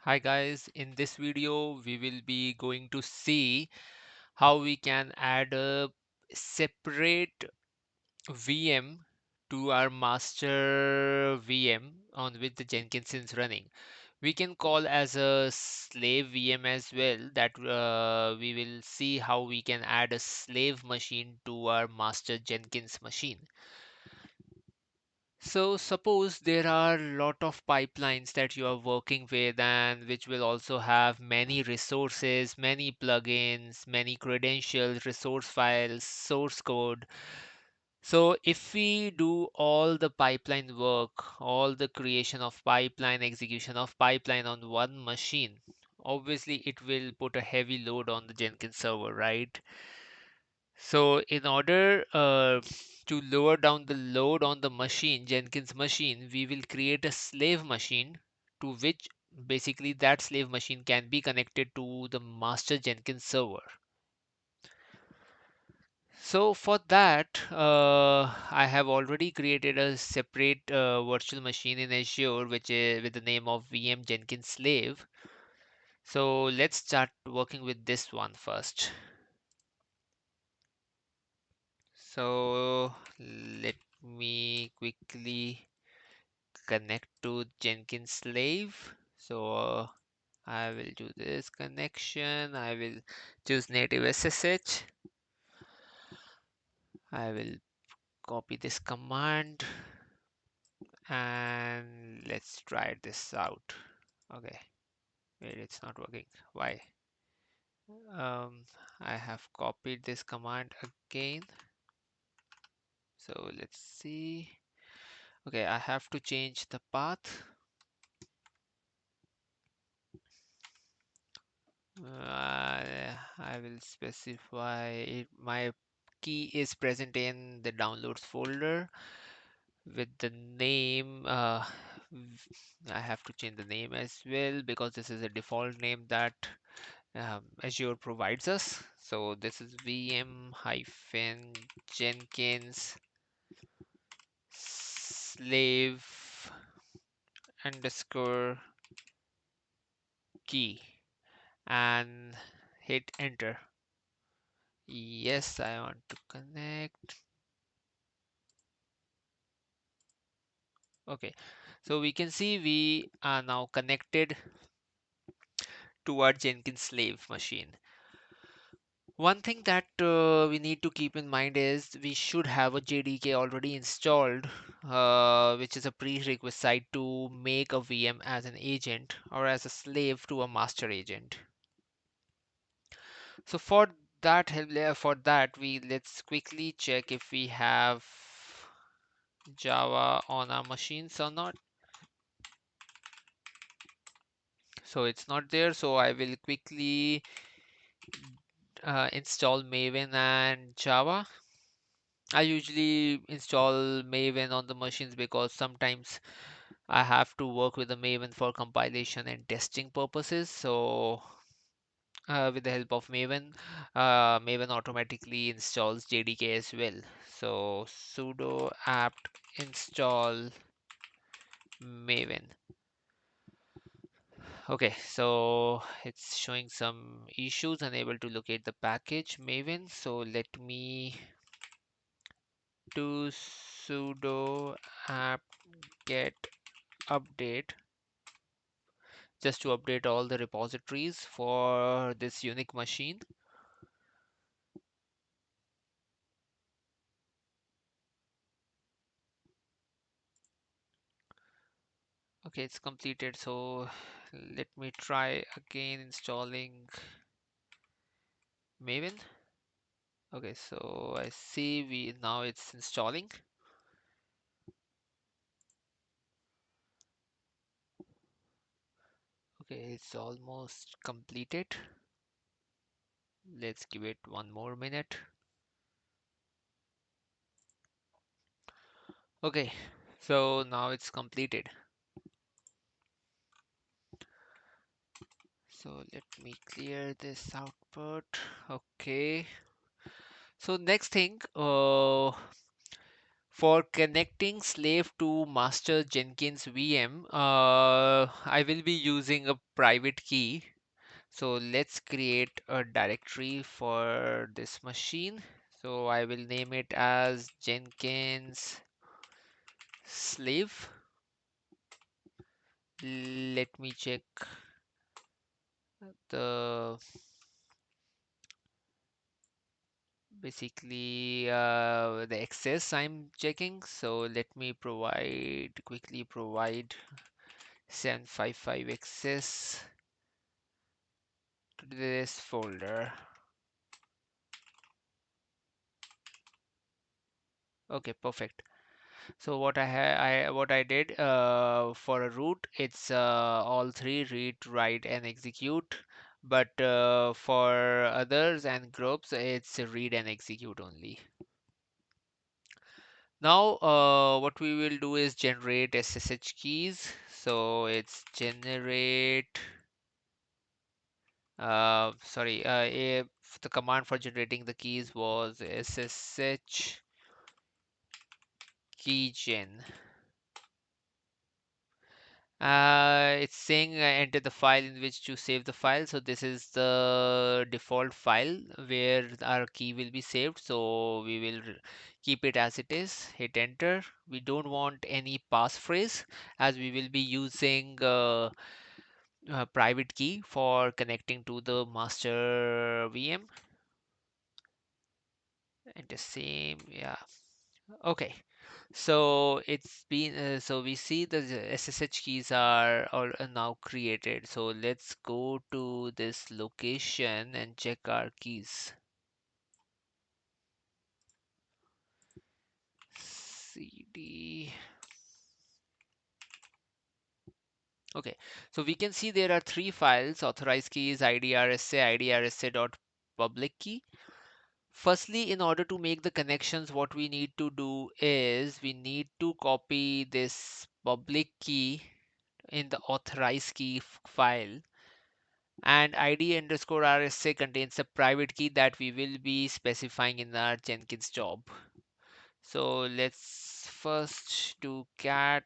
Hi guys, in this video we will be going to see how we can add a separate VM to our master VM on which the Jenkins is running. We can call as a slave VM as well that we will see how we can add a slave machine to our master Jenkins machine. So suppose there are a lot of pipelines that you are working with and which will also have many resources, many plugins, many credentials, resource files, source code. So if we do all the pipeline work, all the creation of pipeline, execution of pipeline on one machine, obviously it will put a heavy load on the Jenkins server, right? So in order to lower down the load on the machine, Jenkins machine, we will create a slave machine to which basically that slave machine can be connected to the master Jenkins server. So for that, I have already created a separate virtual machine in Azure, which is with the name of VM Jenkins Slave. So let's start working with this one first. So let me quickly connect to Jenkins slave. So I will do this connection. I will choose native SSH. I will copy this command and let's try this out. Okay, wait, it's not working. Why? Um, I have copied this command again. So let's see. Okay, I have to change the path. I will specify my key is present in the downloads folder with the name. I have to change the name as well because this is a default name that Azure provides us. So this is VM hyphen Jenkins slave underscore key and hit enter. Yes, I want to connect. Okay, so we can see we are now connected to our Jenkins slave machine. One thing that we need to keep in mind is we should have a JDK already installed, which is a prerequisite to make a VM as an agent or as a slave to a master agent. So for that, we let's quickly check if we have Java on our machines or not. So it's not there. So I will quickly install Maven and Java. I usually install Maven on the machines because sometimes I have to work with the Maven for compilation and testing purposes. So with the help of Maven, Maven automatically installs JDK as well. So sudo apt install Maven. Okay, so it's showing some issues, unable to locate the package Maven. So let me do sudo apt get update just to update all the repositories for this unique machine. Okay, it's completed. So let me try again installing Maven. Okay, so I see we now it's installing. Okay, it's almost completed. Let's give it one more minute. Okay, so now it's completed. So let me clear this output. Okay. So next thing, For connecting slave to master Jenkins VM, I will be using a private key. So let's create a directory for this machine. So I will name it as Jenkins slave. Let me check the basically the access I'm checking. So let me quickly provide 755 access to this folder. Okay, perfect. So what I did for a root, it's all three: read, write, and execute. But for others and groups, it's read and execute only. Now, what we will do is generate SSH keys. So it's generate. Sorry, if the command for generating the keys was SSH keygen. It's saying enter the file in which to save the file. So this is the default file where our key will be saved. So we will keep it as it is. Hit enter. We don't want any passphrase as we will be using a private key for connecting to the master VM. And the same, yeah. Okay. So it's been so we see the SSH keys are all now created. So let's go to this location and check our keys. CD. Okay, so we can see there are three files: authorized keys, idrsa.public key. Firstly, in order to make the connections, what we need to do is we need to copy this public key in the authorized key file, and id underscore rsa contains a private key that we will be specifying in our Jenkins job. So let's first do cat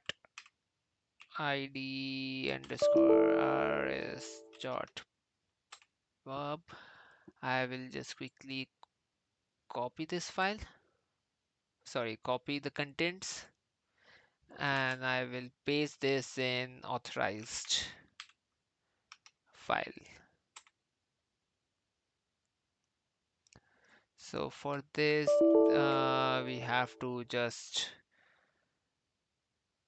id underscore rs dot pub. I will just quickly copy this file. Sorry, copy the contents, and I will paste this in authorized file. So for this, we have to just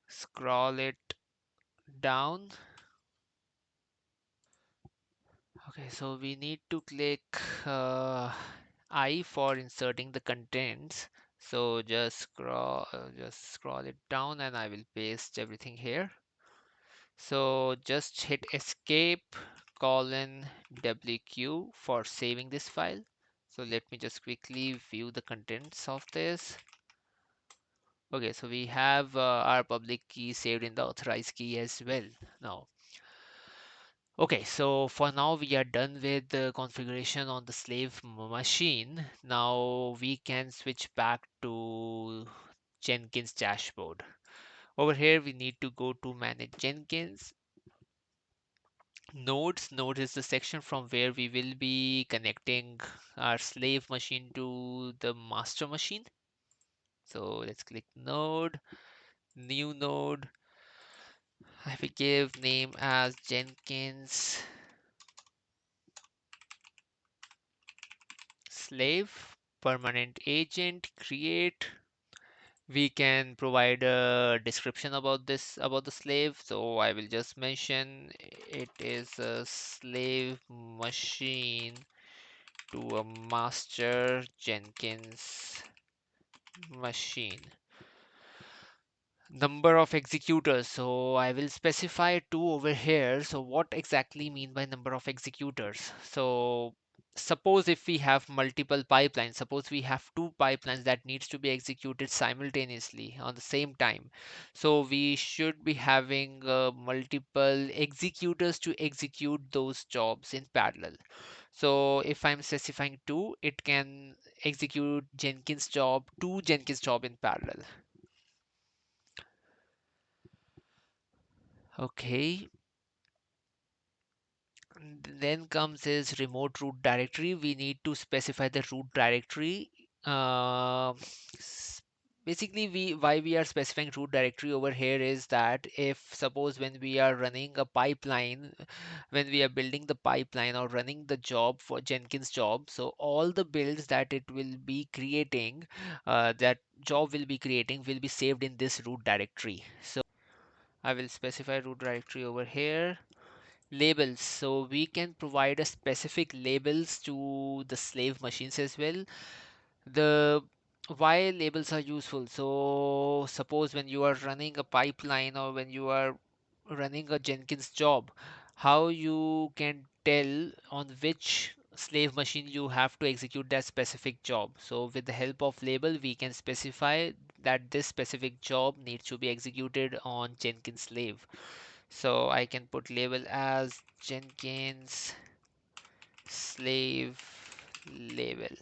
scroll it down. Okay, so we need to click I for inserting the contents. So just scroll it down, and I will paste everything here. So just hit escape colon WQ for saving this file. So let me just quickly view the contents of this. Okay, so we have our public key saved in the authorized key as well now. Okay, so for now we are done with the configuration on the slave machine. Now we can switch back to Jenkins dashboard. Over here we need to go to manage Jenkins. Nodes. Node is the section from where we will be connecting our slave machine to the master machine. So let's click node, new node. I will give name as Jenkins slave, permanent agent, create. We can provide a description about the slave. So I will just mention it is a slave machine to a master Jenkins machine. Number of executors. So I will specify two over here. So what exactly mean by number of executors? So suppose if we have multiple pipelines, suppose we have two pipelines that needs to be executed simultaneously on the same time. So we should be having multiple executors to execute those jobs in parallel. So if I'm specifying two, it can execute Jenkins job, two Jenkins job in parallel. Okay, then comes is remote root directory. We need to specify the root directory. Uh, s- Basically, why we are specifying root directory over here is that if suppose when we are running a pipeline, when we are building the pipeline or running the job for Jenkins job, so all the builds that it will be creating, that job will be saved in this root directory. So I will specify root directory over here. Labels. So we can provide a specific labels to the slave machines as well. The why labels are useful. So suppose when you are running a pipeline or when you are running a Jenkins job, how you can tell on which slave machine you have to execute that specific job. So with the help of label, we can specify that this specific job needs to be executed on Jenkins slave. So I can put label as Jenkins slave label.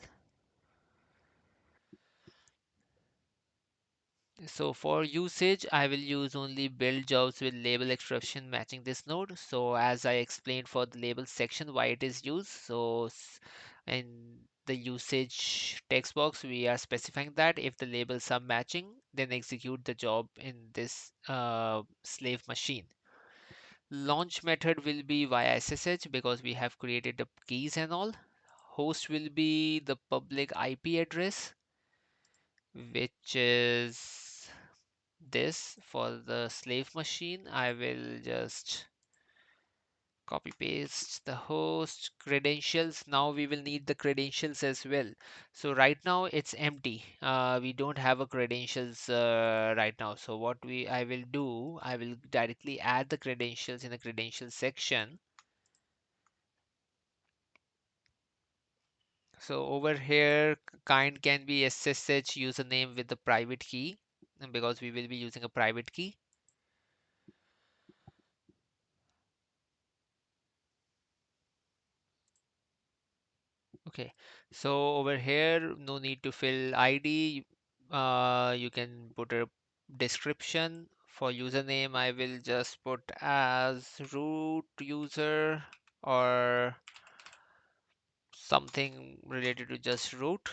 So for usage, I will use only build jobs with label expression matching this node. So as I explained for the label section, why it is used. So in the usage text box, we are specifying that if the labels are matching, then execute the job in this slave machine. Launch method will be via SSH because we have created the keys and all. Host will be the public IP address, which is this for the slave machine. I will just copy paste the host credentials. Now we will need the credentials as well. So right now it's empty. We don't have a credentials right now. So what we I will do, I will directly add the credentials in the credentials section. So over here, kind can be SSH username with the private key, and because we will be using a private key. Okay, so over here, no need to fill ID. You can put a description. For username, I will just put as root user or something related to just root.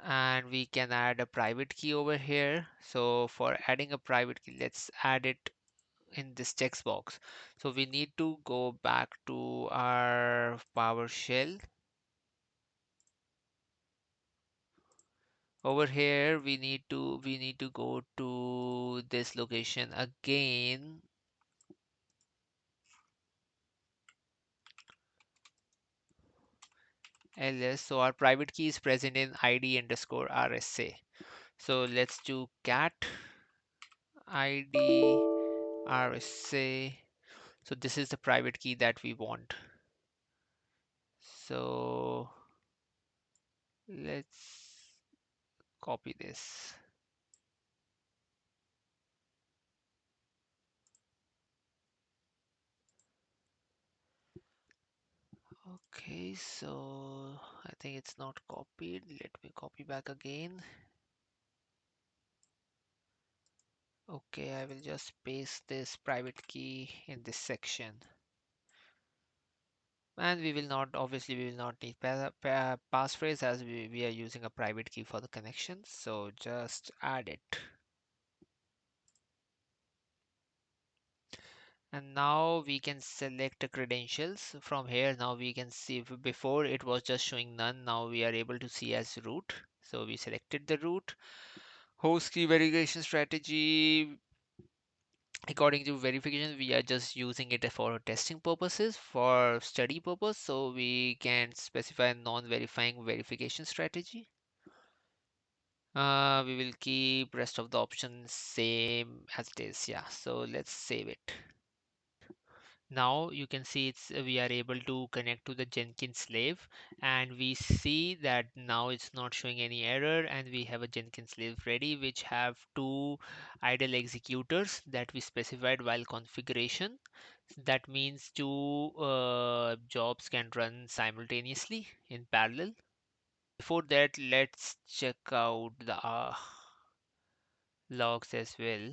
And we can add a private key over here. So for adding a private key, let's add it in this text box. So we need to go back to our PowerShell. Over here, we need to go to this location again. ls. So our private key is present in id underscore rsa. So let's do cat id rsa. So this is the private key that we want. So let's copy this. Okay, so I think it's not copied. Let me copy back again. Okay, I will just paste this private key in this section. And we will not, obviously, we will not need passphrase as we are using a private key for the connection. So just add it. And now we can select the credentials from here. Now we can see before it was just showing none. Now we are able to see as root. So we selected the root. Host key verification strategy. According to verification, we are just using it for testing purposes, for study purpose. So we can specify non-verifying verification strategy. We will keep rest of the options same as it is. Yeah. So let's save it. Now you can see it's we are able to connect to the Jenkins slave, and we see that now it's not showing any error, and we have a Jenkins slave ready which have two idle executors that we specified while configuration. That means two jobs can run simultaneously in parallel. Before that, let's check out the logs as well.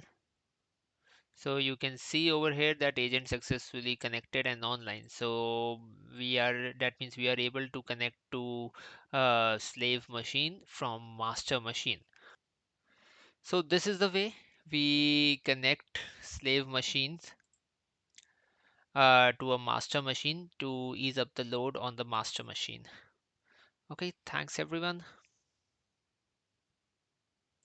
So you can see over here that agent successfully connected and online. So that means we are able to connect to slave machine from master machine. So this is the way we connect slave machines to a master machine to ease up the load on the master machine. Okay, thanks everyone.